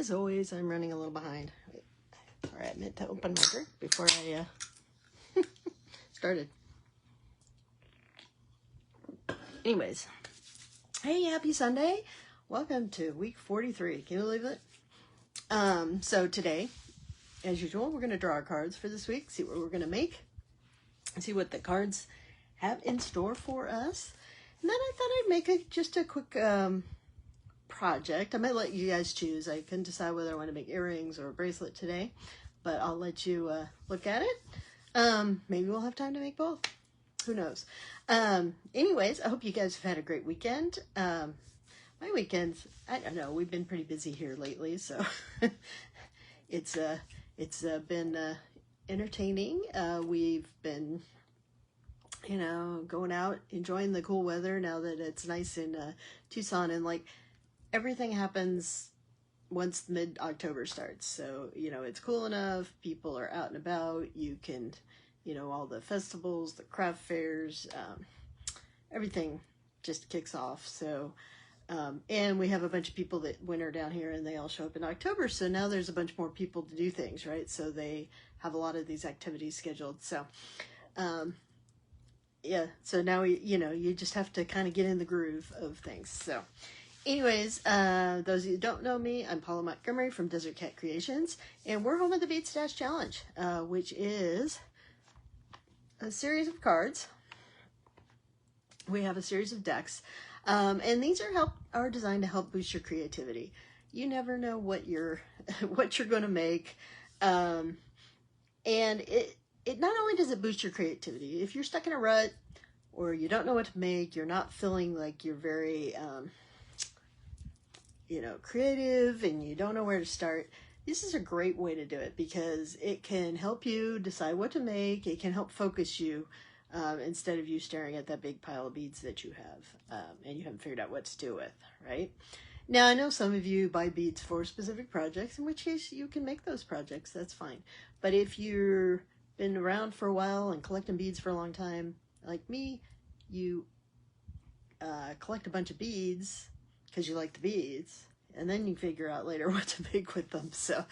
As always, I'm running a little behind. Sorry, I meant to open my drink before I started. Anyways, hey, happy Sunday. Welcome to week 43. Can you believe it? So today, as usual, we're going to draw our cards for this week, see what we're going to make, see what the cards have in store for us. And then I thought I'd make just a quick project. I might let you guys choose. I couldn't decide whether I want to make earrings or a bracelet today, but I'll let you look at it. Maybe we'll have time to make both. Who knows? Anyways, I hope you guys have had a great weekend. My weekends, I don't know, we've been pretty busy here lately, so it's been entertaining. We've been, going out, enjoying the cool weather now that it's nice in Tucson, and like everything happens once mid-October starts. So, it's cool enough, people are out and about, you can, all the festivals, the craft fairs, everything just kicks off. So, and we have a bunch of people that winter down here and they all show up in October. So now there's a bunch more people to do things, right? So they have a lot of these activities scheduled. So, yeah, so now, you just have to kind of get in the groove of things. So anyways, those of you who don't know me, I'm Paula Montgomery from Desert Cat Creations, and we're home of the Bead Stash Challenge, which is a series of cards. We have a series of decks, and these are designed to help boost your creativity. You never know what you're going to make, and it not only does it boost your creativity. If you're stuck in a rut or you don't know what to make, you're not feeling like you're very creative, and you don't know where to start, this is a great way to do it because it can help you decide what to make. It can help focus you instead of you staring at that big pile of beads that you have and you haven't figured out what to do with, right? Now, I know some of you buy beads for specific projects, in which case you can make those projects. That's fine. But if you've been around for a while and collecting beads for a long time, like me, you collect a bunch of beads because you like the beads, and then you figure out later what to make with them. So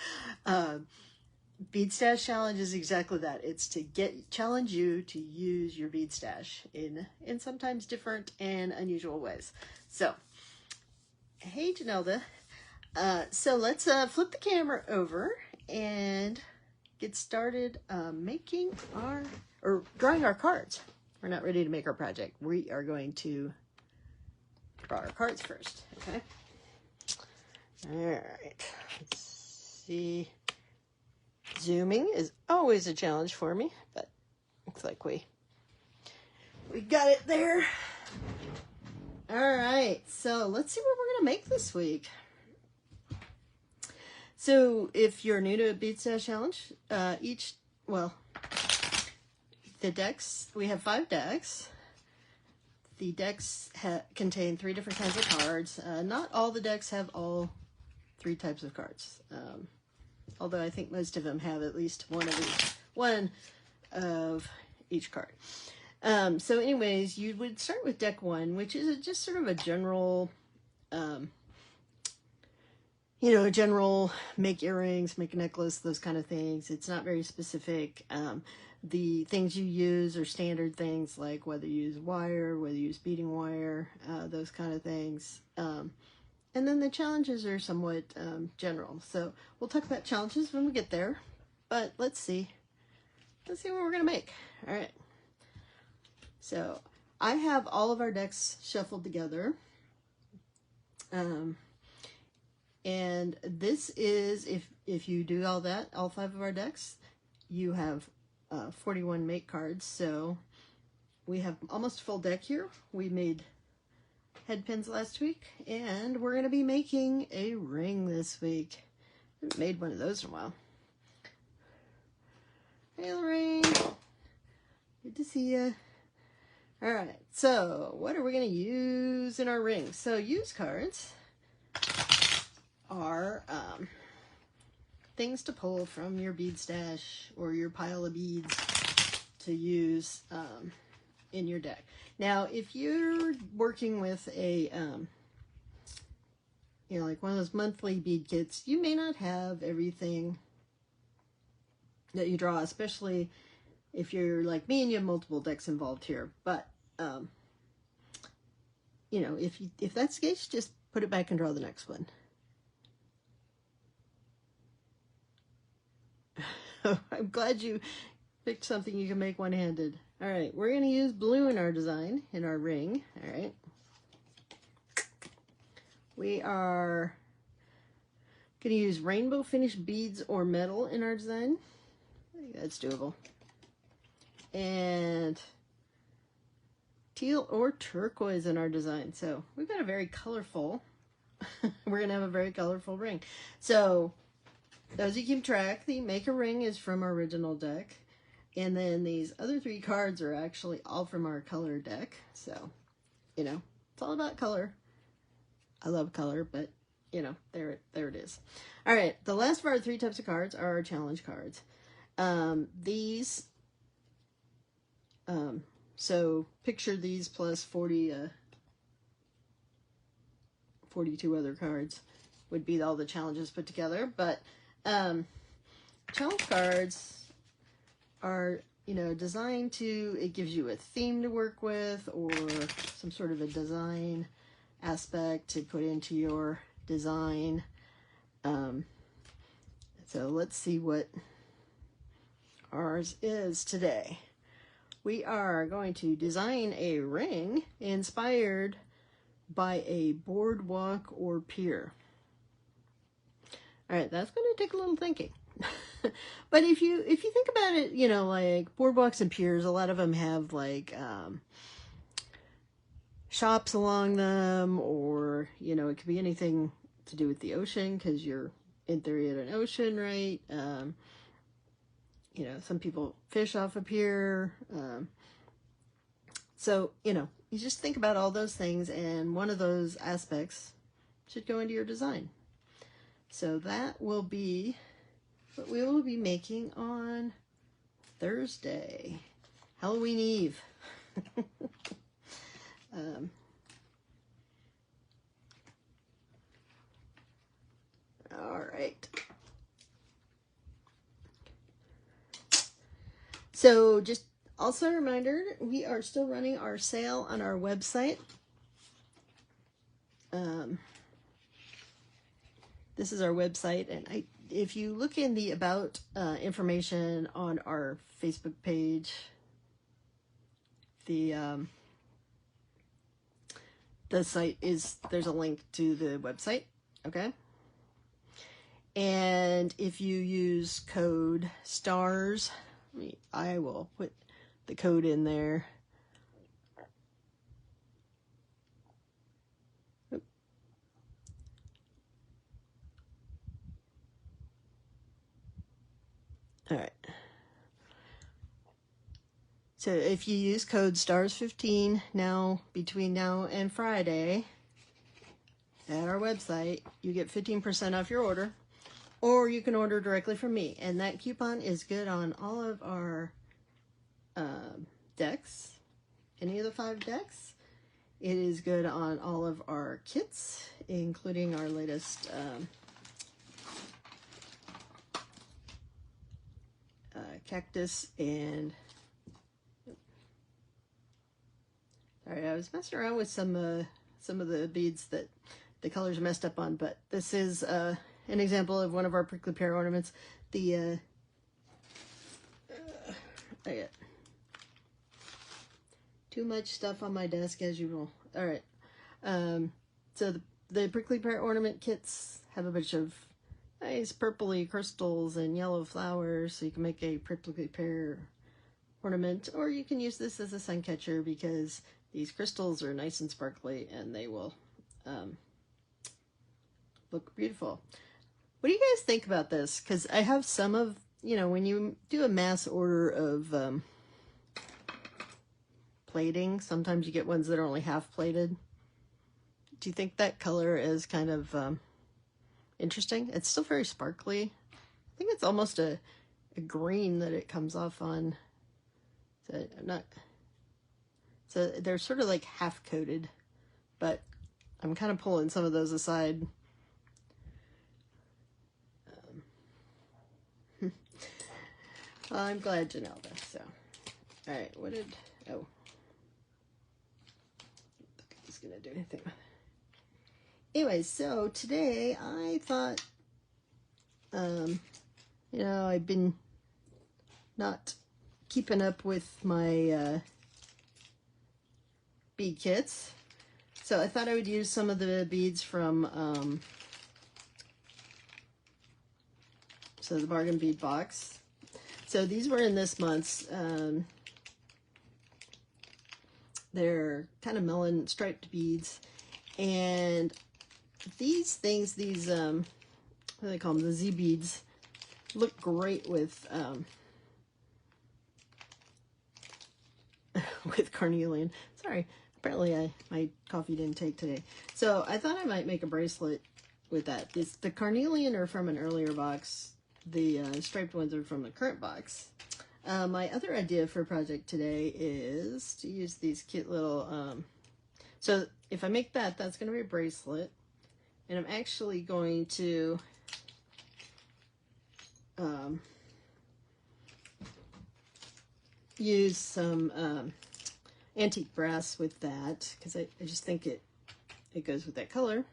Bead Stash Challenge is exactly that. It's to challenge you to use your bead stash in sometimes different and unusual ways. So, hey Janelda. So let's flip the camera over and get started drawing our cards. We're not ready to make our project. We are going to draw our cards first, okay? All right, let's see. Zooming is always a challenge for me, but looks like we got it there. All right, so let's see what we're gonna make this week. So if you're new to Bead Stash Challenge, the decks, we have 5 decks. The decks contain 3 different kinds of cards. Not all the decks have all 3 types of cards. Although I think most of them have at least one of each card. So anyways, you would start with deck 1, which is just sort of a general, general make earrings, make a necklace, those kind of things. It's not very specific. The things you use are standard things, like whether you use wire, whether you use beading wire, those kind of things. And then the challenges are somewhat general. So we'll talk about challenges when we get there. But let's see what we're going to make. All right. So I have all of our decks shuffled together. And this is, if you do all that, all 5 of our decks, you have 41 make cards. So we have almost a full deck here. We made head pins last week, and we're going to be making a ring this week. I haven't made one of those in a while. Hey, Lorraine. Good to see you. All right, so what are we going to use in our ring? So use cards are things to pull from your bead stash or your pile of beads to use in your deck. Now, if you're working with a you know, like one of those monthly bead kits, you may not have everything that you draw, especially if you're like me and you have multiple decks involved here. But, you know, if that's the case, just put it back and draw the next one. I'm glad you picked something you can make one-handed. All right, we're going to use blue in our design, in our ring. All right. We are going to use rainbow finish beads or metal in our design. I think that's doable. And teal or turquoise in our design. So we've got a very colorful, we're going to have a very colorful ring. So those you keep track, the Make a Ring is from our original deck. And then these other 3 cards are actually all from our color deck. So, you know, it's all about color. I love color, but, you know, there it is. All right, the last of our 3 types of cards are our challenge cards. So picture these plus 42 other cards would be all the challenges put together. But challenge cards are, you know, designed to, it gives you a theme to work with or some sort of a design aspect to put into your design. So let's see what ours is today. We are going to design a ring inspired by a boardwalk or pier. All right, that's going to take a little thinking. But if you think about it, you know, like boardwalks and piers, a lot of them have like shops along them, or, you know, it could be anything to do with the ocean because you're in theory at an ocean, right? You know, some people fish off a pier. So, you know, you just think about all those things, and one of those aspects should go into your design. So that will be what we will be making on Thursday, Halloween Eve. All right. So just also a reminder, we are still running our sale on our website. This is our website, and if you look in the about information on our Facebook page, the site is, there's a link to the website, okay? And if you use code STARS, I will put the code in there. All right. So if you use code STARS15 now, between now and Friday, at our website, you get 15% off your order, or you can order directly from me. And that coupon is good on all of our decks, any of the 5 decks. It is good on all of our kits, including our latest cactus and... Alright, I was messing around with some of the beads that the colors are messed up on, but this is an example of one of our prickly pear ornaments. The I got too much stuff on my desk as usual. All right, so the prickly pear ornament kits have a bunch of nice purpley crystals and yellow flowers, so you can make a prickly pear ornament, or you can use this as a sun catcher because these crystals are nice and sparkly and they will look beautiful. What do you guys think about this? Because I have some of, you know, when you do a mass order of plating, sometimes you get ones that are only half plated. Do you think that color is kind of interesting? It's still very sparkly. I think it's almost a green that it comes off on. So I'm not... So they're sort of like half coated, but I'm kind of pulling some of those aside I'm glad to know this. So, all right, what did, oh, I don't think he's going to do anything with it. Anyway, so today I thought, you know, I've been not keeping up with my bead kits. So I thought I would use some of the beads from the Bargain Bead Box. So these were in this month's. They're kind of melon striped beads, and these things, these what do they call them? The Z beads look great with with carnelian. Sorry, apparently my coffee didn't take today. So I thought I might make a bracelet with that. The carnelian are from an earlier box. The striped ones are from the current box. My other idea for a project today is to use these cute little, so if I make that, that's going to be a bracelet. And I'm actually going to use some antique brass with that, because I just think it goes with that color.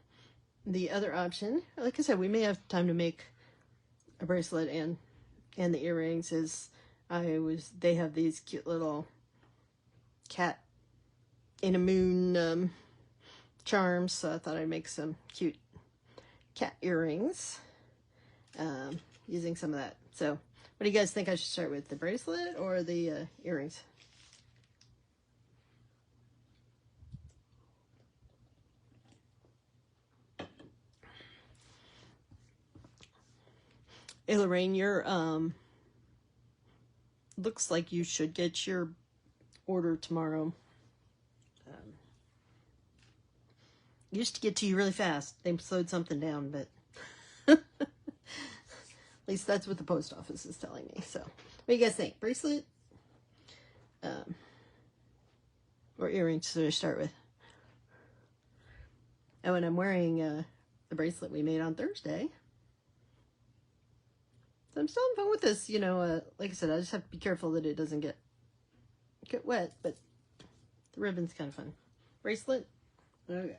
The other option, like I said, we may have time to make a bracelet and the earrings, is they have these cute little cat in a moon charms, so I thought I'd make some cute cat earrings using some of that. So what do you guys think I should start with, the bracelet or the earrings? Hey Lorraine, you're looks like you should get your order tomorrow. Used to get to you really fast. They slowed something down, but at least that's what the post office is telling me. So, what do you guys think? Bracelet? Or earrings to start with? Oh, and I'm wearing the bracelet we made on Thursday. So I'm still having fun with this, you know, like I said, I just have to be careful that it doesn't get wet, but the ribbon's kind of fun. Bracelet? Okay.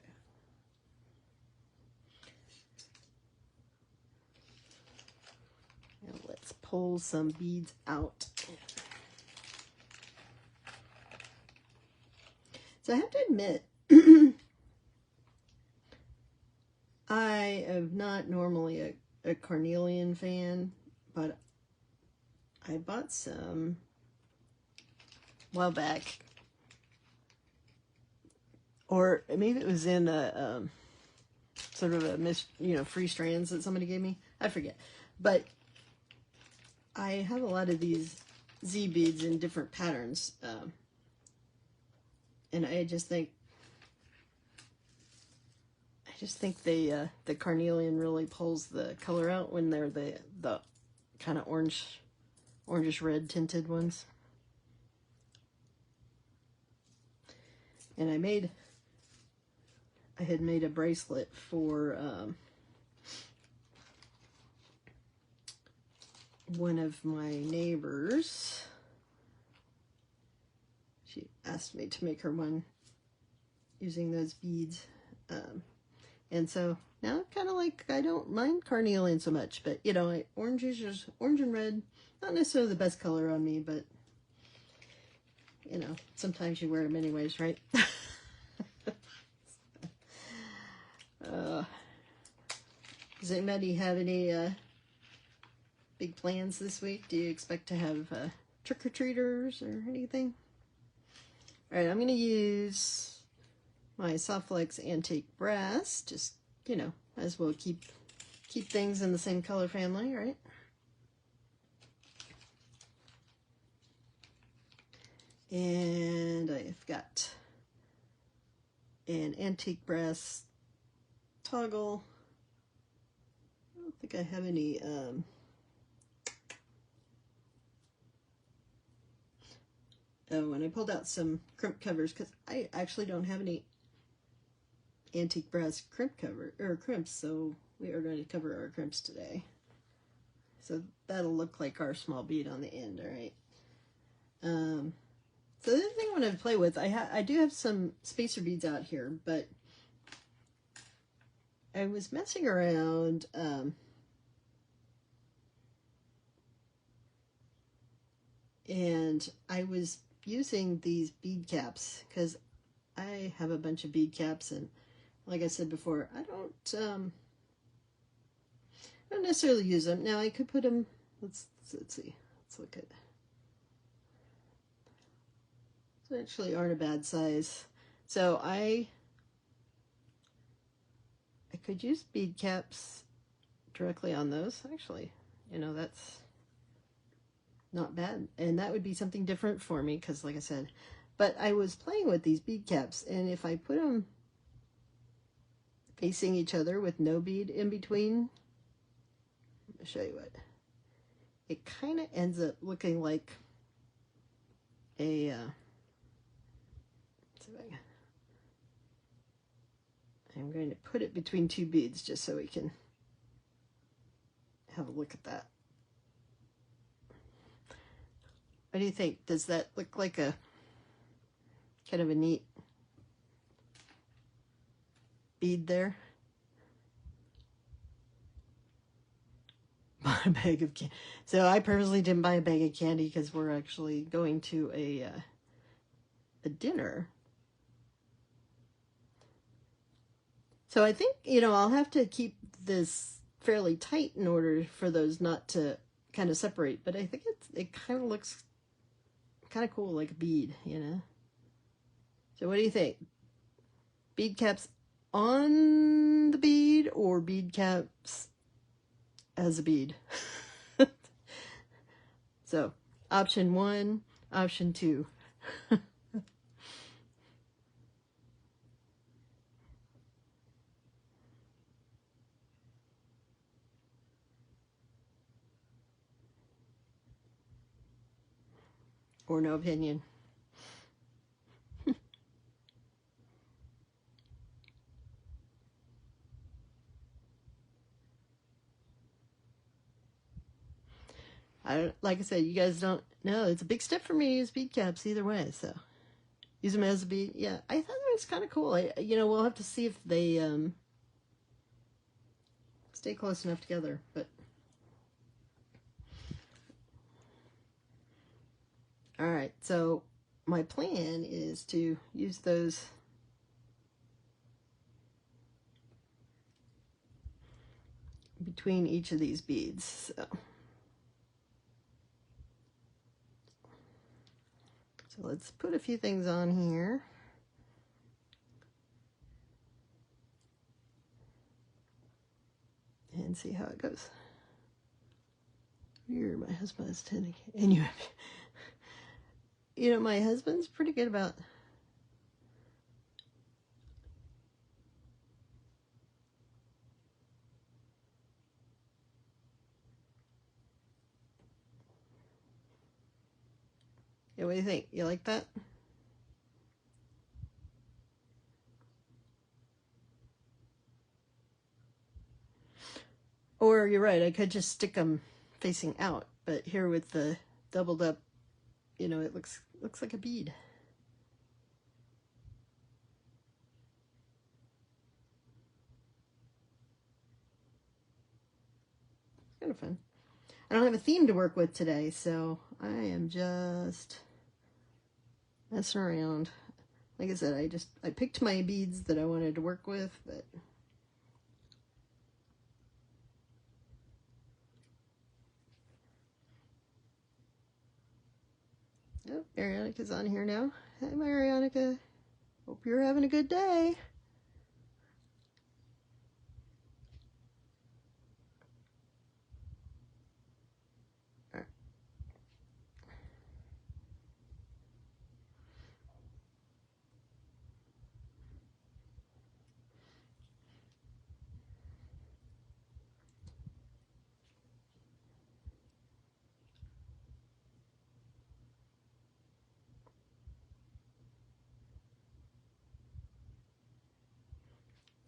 Now let's pull some beads out. So I have to admit, I am not normally a carnelian fan, but I bought some a while back, or maybe it was in a sort of a free strands that somebody gave me. I forget, but I have a lot of these Z beads in different patterns, and I just think the carnelian really pulls the color out when they're the kind of orangish red tinted ones. And I had made a bracelet for one of my neighbors. She asked me to make her one using those beads. And so now kind of like, I don't mind carnelian so much, but you know, orange and red, not necessarily the best color on me, but you know, sometimes you wear them anyways, right? Does anybody have any big plans this week? Do you expect to have trick-or-treaters or anything? All right, I'm going to use my Softflex antique brass, just, you know, as well keep things in the same color family, right? And I've got an antique brass toggle. I don't think I have any oh, and I pulled out some crimp covers because I actually don't have any antique brass crimp cover or crimps, so we are going to cover our crimps today. So that'll look like our small bead on the end, all right? So the other thing I want to play with, I do have some spacer beads out here, but I was messing around and I was using these bead caps because I have a bunch of bead caps, and like I said before, I don't necessarily use them. Now I could put them, let's see, let's look at, they actually aren't a bad size. So I could use bead caps directly on those. Actually, you know, that's not bad. And that would be something different for me because, like I said, but I was playing with these bead caps, and if I put them facing each other with no bead in between, I'll show you what. It kind of ends up looking like a, I'm going to put it between two beads just so we can have a look at that. What do you think? Does that look like a kind of a neat bead there? Bought a bag of candy. So I purposely didn't buy a bag of candy because we're actually going to a dinner. So I think, you know, I'll have to keep this fairly tight in order for those not to kind of separate. But I think it kind of looks kind of cool, like a bead, you know. So what do you think? Bead caps on the bead or bead caps as a bead? So option 1, option 2. Or no opinion. Like I said, you guys don't know. It's a big step for me to use bead caps either way. So use them as a bead. Yeah, I thought it was kind of cool. You know, we'll have to see if they stay close enough together. But all right, so my plan is to use those between each of these beads. So let's put a few things on here. And see how it goes. Here, my husband is tending, and you know, my husband's pretty good about yeah, what do you think? You like that? Or you're right, I could just stick them facing out, but here with the doubled up, you know, it looks like a bead. It's kind of fun. I don't have a theme to work with today, so I am just messing around. Like I said, I picked my beads that I wanted to work with, but oh, Marianica's on here now. Hi, Marianica. Hope you're having a good day. All right.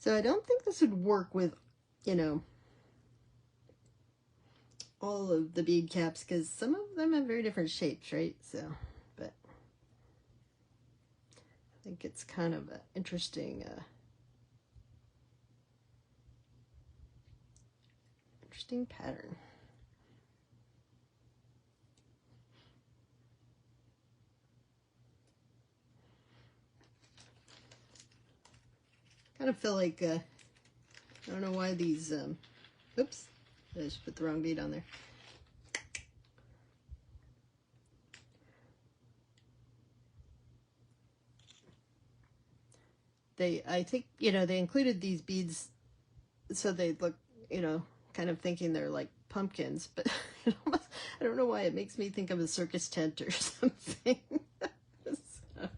So I don't think this would work with, you know, all of the bead caps because some of them have very different shapes, right? So, but I think it's kind of an interesting pattern. Kind of feel like I don't know why these oops, I just put the wrong bead on there. I think, you know, they included these beads so they look, you know, kind of thinking they're like pumpkins, but I don't know why it makes me think of a circus tent or something. So,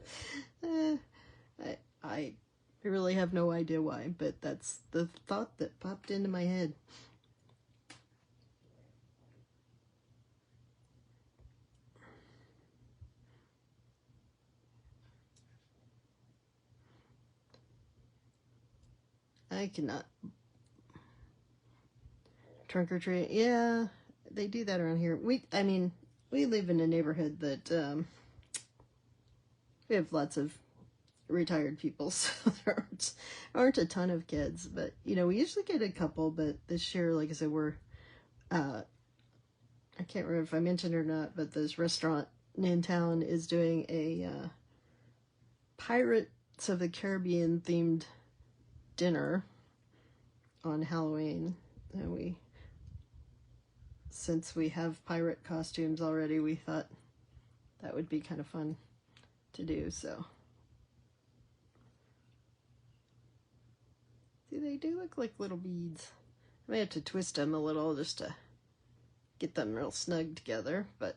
I really have no idea why, but that's the thought that popped into my head. I cannot. Trunk or treat. Yeah, they do that around here. I mean, we live in a neighborhood that we have lots of retired people, so there aren't a ton of kids. But, you know, we usually get a couple, but this year, like I said, we're, I can't remember if I mentioned or not, but this restaurant in town is doing a Pirates of the Caribbean themed dinner on Halloween. And since we have pirate costumes already, we thought that would be kind of fun to do, so. See, they do look like little beads. I may have to twist them a little just to get them real snug together, but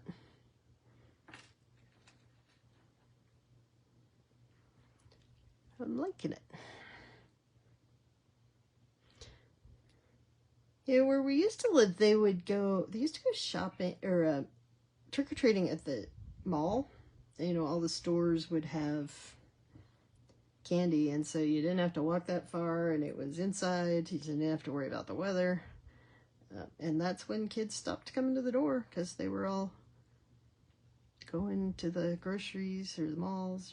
I'm liking it. Yeah, where we used to live, they used to go shopping or trick-or-treating at the mall. You know, all the stores would have candy, and so you didn't have to walk that far, and it was inside. You didn't have to worry about the weather. And that's when kids stopped coming to the door because they were all going to the groceries or the malls,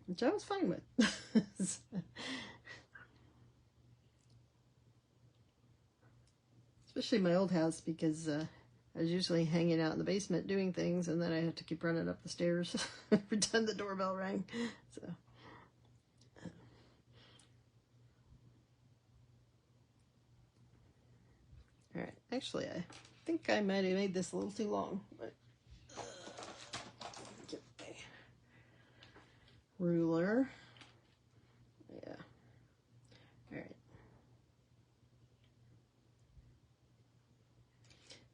which I was fine with. Especially my old house, because I was usually hanging out in the basement doing things, and then I had to keep running up the stairs every time the doorbell rang. So, all right. Actually, I think I might have made this a little too long, but get my ruler. Yeah. All right.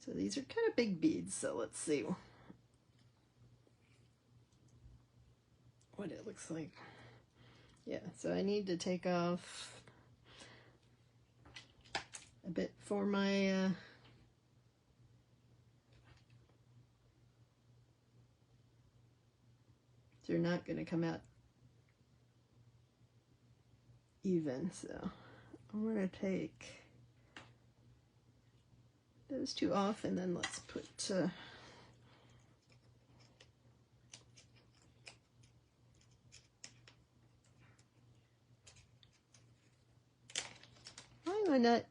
So these are kind of big beads, so let's see what it looks like. Yeah, so I need to take off a bit for my they're not going to come out even, so I'm going to take those two off, and then let's put why am I not?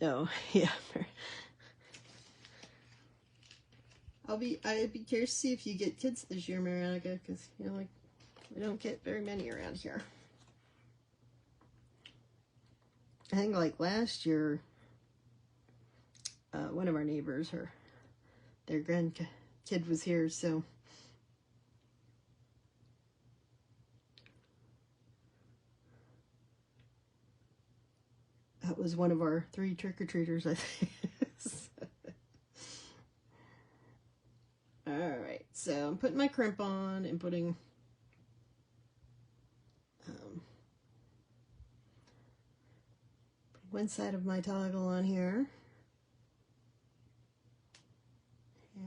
Oh, yeah. I'd be curious to see if you get kids this year, Marianica, because, you know, like, we don't get very many around here. I think, like, last year, one of our neighbors, their grandkid was here, so that was one of our 3 trick-or-treaters, I think. Alright, so I'm putting my crimp on and putting one side of my toggle on here.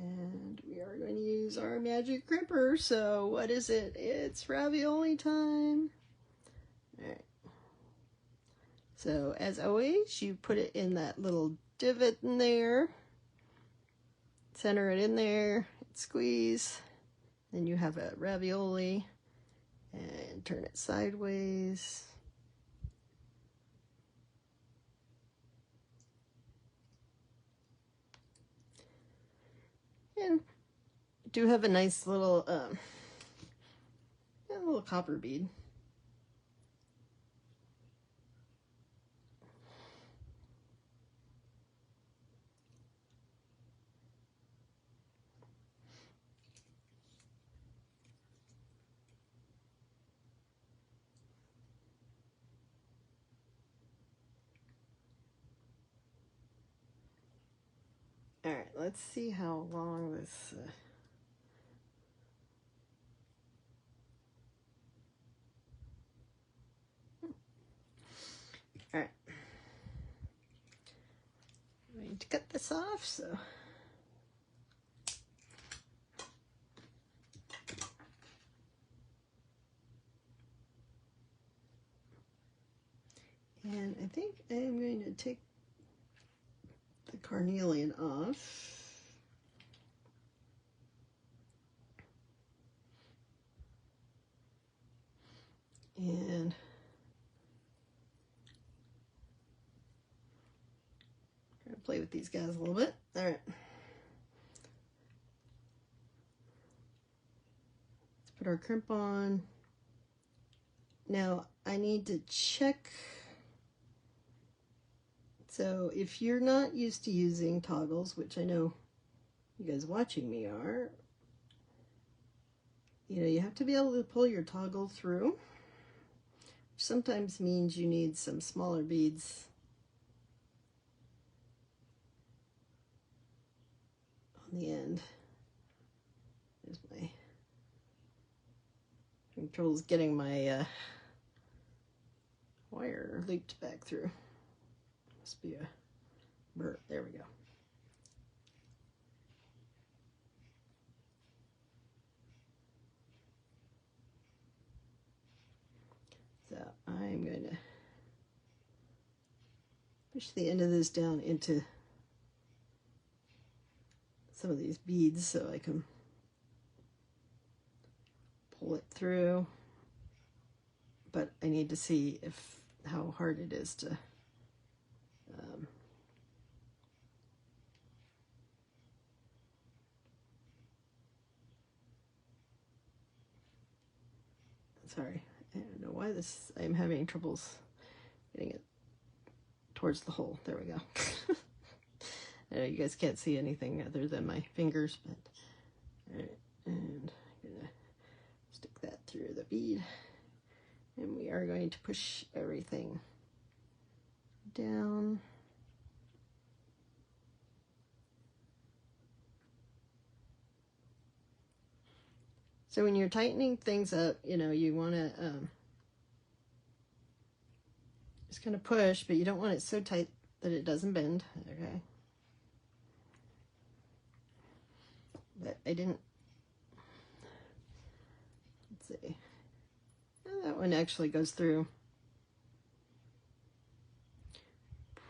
And we are going to use use our magic gripper. So what is it? It's ravioli time. All right. So as always, you put it in that little divot in there, center it in there, squeeze, then you have a ravioli, and turn it sideways. And do have a nice little copper bead. All right, let's see how long this. All right, I need to cut this off. So. And I think I'm going to take the carnelian off. And try to play with these guys a little bit. All right. Let's put our crimp on. Now I need to check. So if you're not used to using toggles, which I know you guys watching me are, you know, you have to be able to pull your toggle through, which sometimes means you need some smaller beads on the end. There's my troubles getting my wire looped back through. Must be a burr. There we go. So I'm going to push the end of this down into some of these beads so I can pull it through. But I need to see how hard it is to sorry, I don't know why I'm having troubles getting it towards the hole. There we go. I know you guys can't see anything other than my fingers, but all right, and I'm gonna stick that through the bead, and we are going to push everything down. So when you're tightening things up, you know, you want to just kind of push, but you don't want it so tight that it doesn't bend, okay? But I didn't, let's see. Oh, that one actually goes through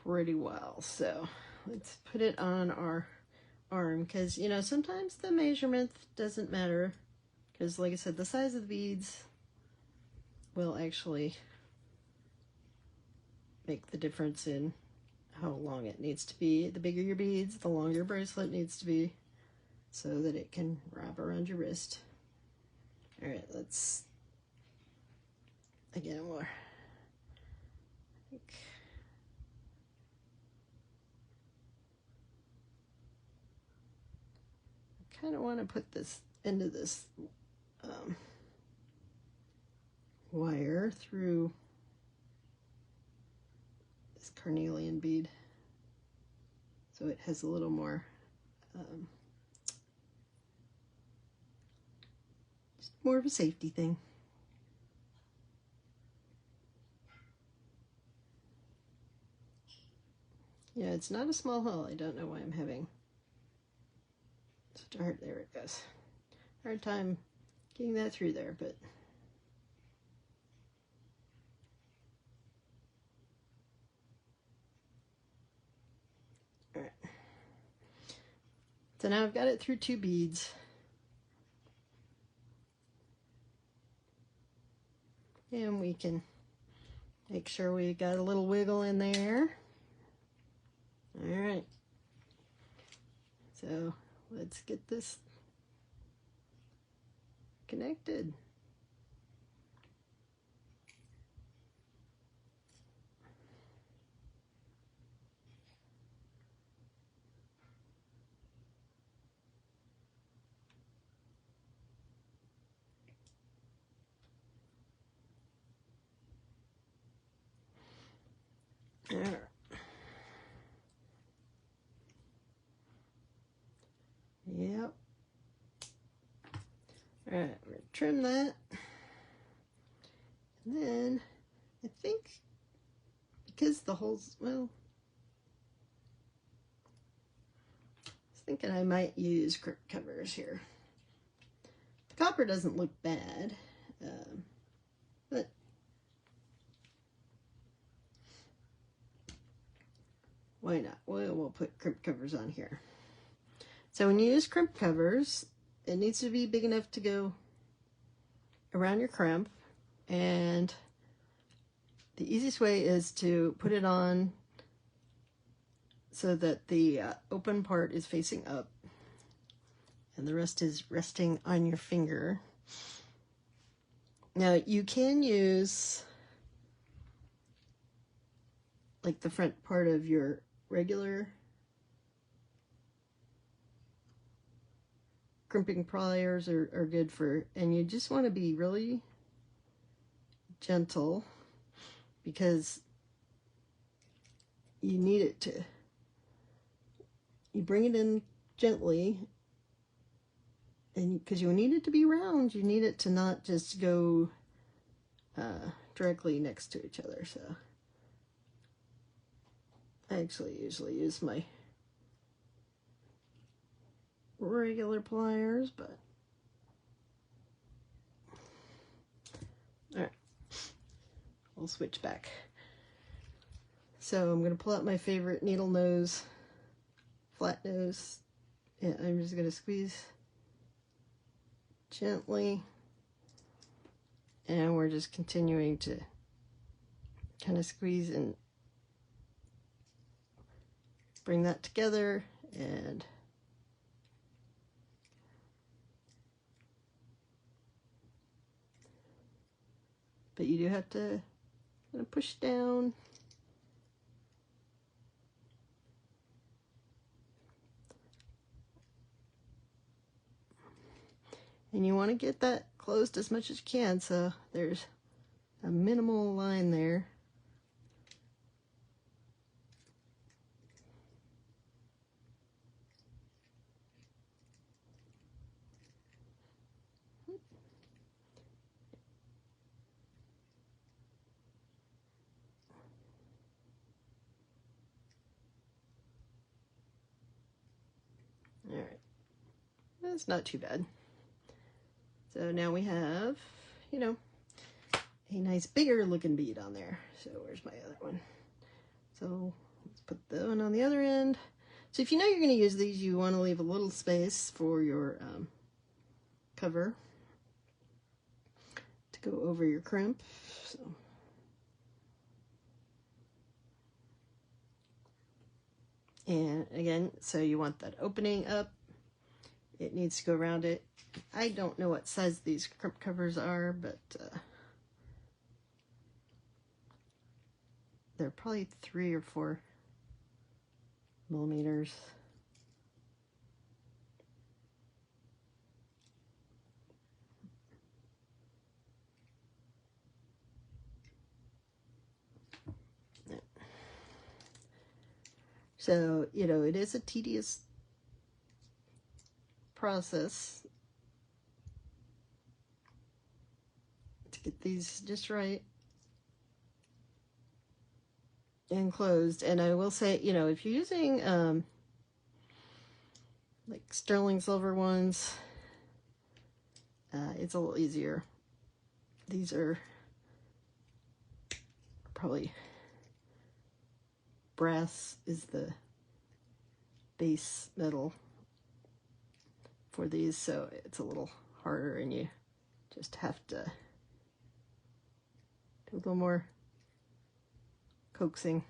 pretty well. So let's put it on our arm, because, you know, sometimes the measurement doesn't matter. Because, like I said, the size of the beads will actually make the difference in how long it needs to be. The bigger your beads, the longer your bracelet needs to be so that it can wrap around your wrist. All right, let's, again, more. I kind of want to put this into this wire through this carnelian bead so it has a little more just more of a safety thing. Yeah, it's not a small hole. I don't know why I'm having such a hard, there it goes. hard time getting that through there, but all right. So now I've got it through 2 beads. And we can make sure we got a little wiggle in there. All right. So let's get this connected. All right. Yep. All right, we're gonna trim that. And then I think because the holes, well, I was thinking I might use grip covers here. The copper doesn't look bad, but why not? We'll put crimp covers on here. So when you use crimp covers, it needs to be big enough to go around your crimp, and the easiest way is to put it on so that the open part is facing up and the rest is resting on your finger. Now you can use like the front part of your regular crimping pliers are good for, and you just want to be really gentle because you need it to, you bring it in gently, and because you need it to be round, you need it to not just go directly next to each other. So I actually usually use my regular pliers, but all right, we'll switch back. So I'm going to pull out my favorite needle nose, flat nose. Yeah, I'm just going to squeeze gently, and we're just continuing to kind of squeeze and bring that together. And but you do have to kind of push down. And you want to get that closed as much as you can, so there's a minimal line there. All right, that's not too bad. So now we have, you know, a nice bigger looking bead on there. So where's my other one? So let's put the one on the other end. So if you know you're going to use these, you want to leave a little space for your cover to go over your crimp. So. And again, so you want that opening up. It needs to go around it. I don't know what size these crimp covers are, but they're probably 3 or 4 millimeters. So, you know, it is a tedious process to get these just right and closed. And I will say, you know, if you're using like sterling silver ones, it's a little easier. These are probably brass is the base metal for these, so it's a little harder, and you just have to do a little more coaxing.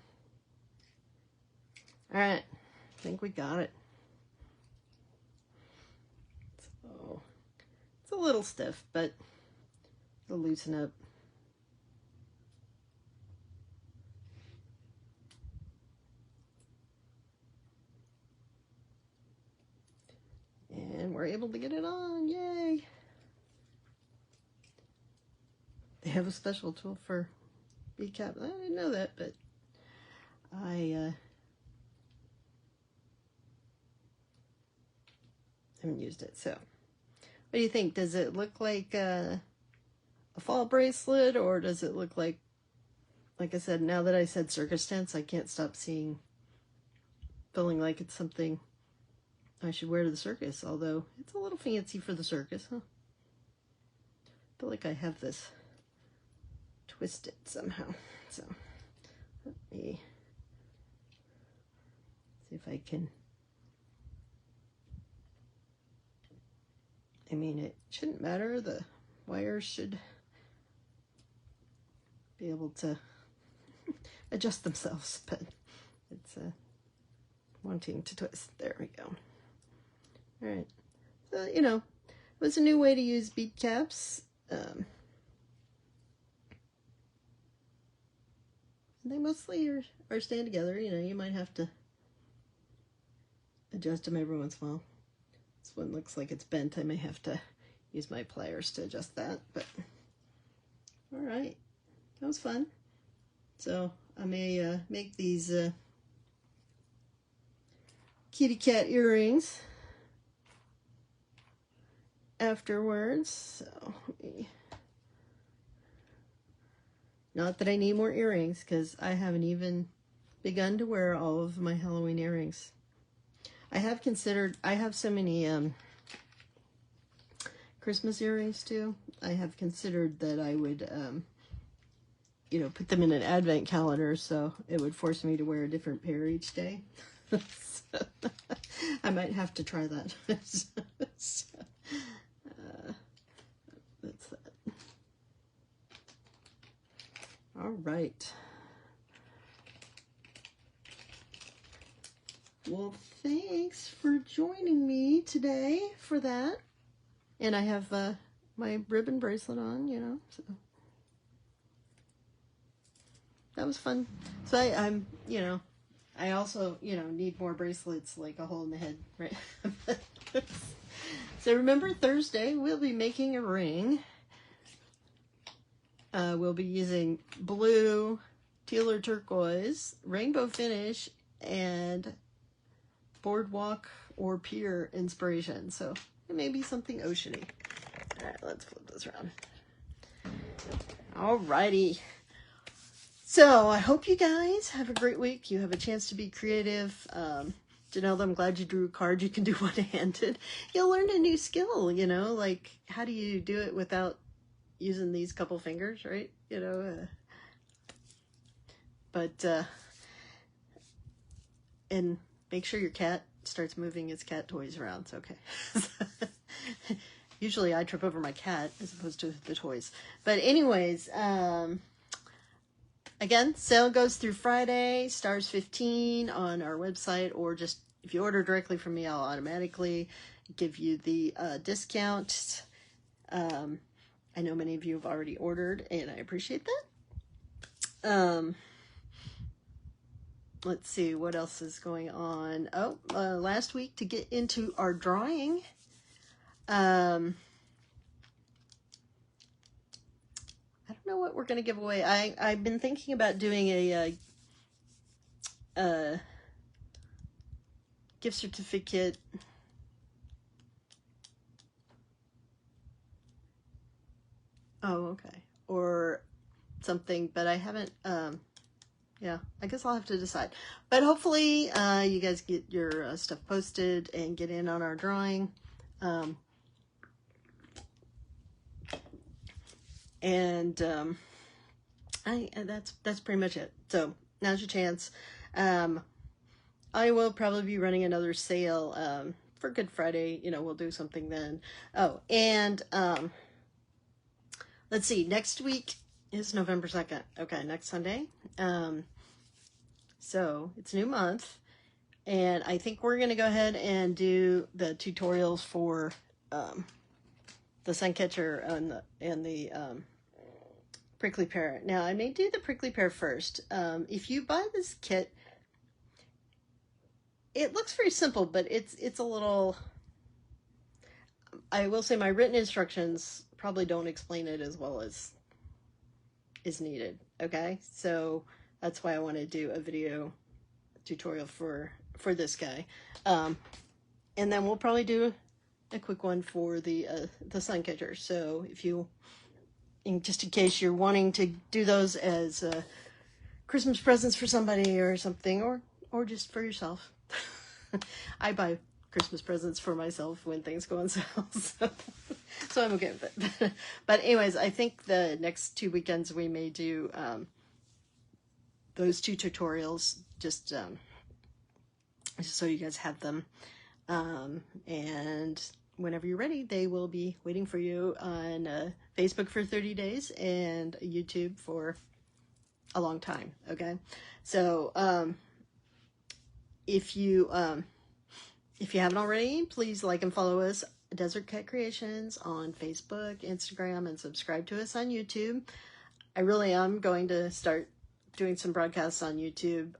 All right, I think we got it. So it's a little stiff, but it'll loosen up. And we're able to get it on, yay! They have a special tool for bead cap. I didn't know that, but I haven't used it. So, what do you think? Does it look like a fall bracelet, or does it look like I said, now that I said circus tents, I can't stop feeling like it's something I should wear to the circus, although it's a little fancy for the circus, huh? I feel like I have this twisted somehow. So let me see if I can. I mean, it shouldn't matter. The wires should be able to adjust themselves, but it's wanting to twist. There we go. All right. So, you know, it was a new way to use bead caps. They mostly are staying together. You know, you might have to adjust them every once in a while. This one looks like it's bent. I may have to use my pliers to adjust that, but all right. That was fun. So I may make these kitty cat earrings afterwards. So let me, not that I need more earrings, because I haven't even begun to wear all of my Halloween earrings. I have considered, I have so many Christmas earrings too. I have considered that I would you know, put them in an advent calendar, so it would force me to wear a different pair each day. So, I might have to try that. So, that's that. All right. Well, thanks for joining me today for that. And I have my ribbon bracelet on, you know, so that was fun. So I'm, you know, I also, you know, need more bracelets, like a hole in the head, right? So remember, Thursday we'll be making a ring. We'll be using blue, teal or turquoise, rainbow finish, and boardwalk or pier inspiration. So it may be something oceany. All right, let's flip this around. All righty. So I hope you guys have a great week. You have a chance to be creative. Janelle, I'm glad you drew a card you can do one-handed. You'll learn a new skill, you know, like how do you do it without using these couple fingers, right? You know, and make sure your cat starts moving its cat toys around. It's okay. Usually I trip over my cat as opposed to the toys. But anyways, again, sale goes through Friday, stars 15 on our website, or just if you order directly from me, I'll automatically give you the discount. I know many of you have already ordered, and I appreciate that. Let's see what else is going on. Oh, last week to get into our drawing. I don't know what we're going to give away. I've been thinking about doing a gift certificate. Oh, okay. Or something, but I haven't, yeah, I guess I'll have to decide. But hopefully you guys get your stuff posted and get in on our drawing. And that's pretty much it. So now's your chance. I will probably be running another sale for Good Friday. You know, we'll do something then. Oh, and let's see. Next week is November 2nd. Okay, next Sunday. So it's a new month, and I think we're gonna go ahead and do the tutorials for the sun catcher and the prickly pear. Now I may do the prickly pear first. If you buy this kit, it looks very simple, but it's a little. I will say my written instructions probably don't explain it as well as is needed. Okay, so that's why I want to do a video tutorial for this guy, and then we'll probably do a quick one for the sun catcher. So if you, just in case you're wanting to do those as Christmas presents for somebody or something, or just for yourself. I buy Christmas presents for myself when things go on sale, so I'm okay with it. But anyways, I think the next 2 weekends we may do those 2 tutorials, just so you guys have them. And whenever you're ready, they will be waiting for you on Facebook for 30 days and YouTube for a long time. Okay, so if you haven't already, please like and follow us, Desert Cat Creations, on Facebook, Instagram, and subscribe to us on YouTube. I really am going to start doing some broadcasts on YouTube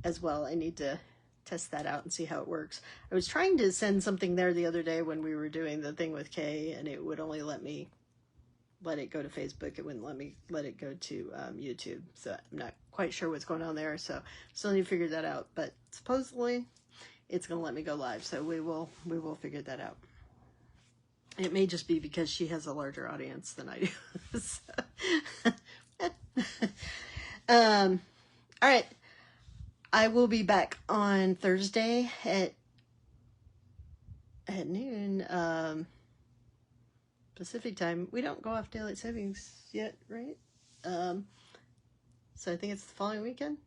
as well. I need to test that out and see how it works. I was trying to send something there the other day when we were doing the thing with Kay, and it would only let it go to Facebook. It wouldn't let me let it go to YouTube. So I'm not quite sure what's going on there. So still need to figure that out. But supposedly it's going to let me go live. So we will figure that out. It may just be because she has a larger audience than I do. All right. I will be back on Thursday at noon Pacific time. We don't go off daylight savings yet, right? So I think it's the following weekend.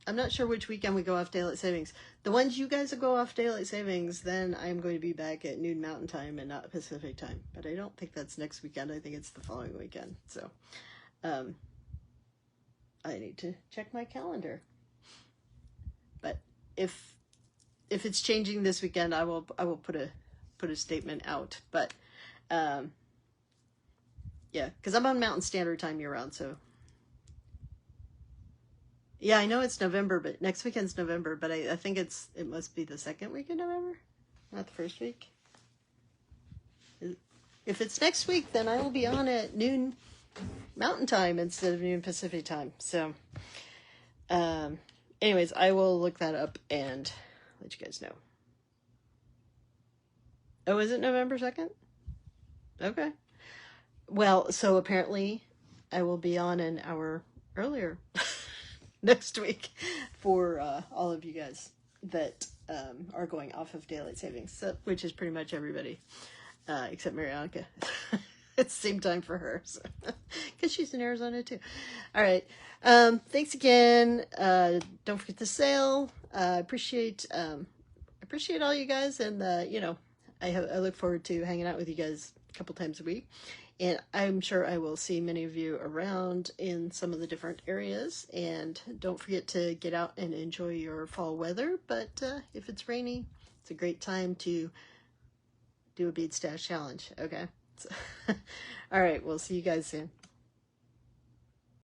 I'm not sure which weekend we go off daylight savings. The ones you guys go off daylight savings, then I'm going to be back at noon Mountain Time and not Pacific time. But I don't think that's next weekend. I think it's the following weekend. So I need to check my calendar. But if it's changing this weekend, I will put a statement out. But yeah, because I'm on Mountain Standard Time year round. So yeah, I know it's November, but next weekend's November. But I think it must be the second week in November, not the first week. If it's next week, then I will be on at noon Mountain Time instead of noon Pacific time. So anyways, I will look that up and let you guys know. Oh, is it November 2nd? Okay. Well, so apparently I will be on an hour earlier next week for all of you guys that are going off of daylight savings, so, which is pretty much everybody except Marianka. It's the same time for her, because she's in Arizona too. All right. Thanks again. Don't forget the sale. I appreciate all you guys, and I look forward to hanging out with you guys a couple times a week, and I'm sure I will see many of you around in some of the different areas. And don't forget to get out and enjoy your fall weather. But if it's rainy, it's a great time to do a bead stash challenge. Okay. So, all right, we'll see you guys soon.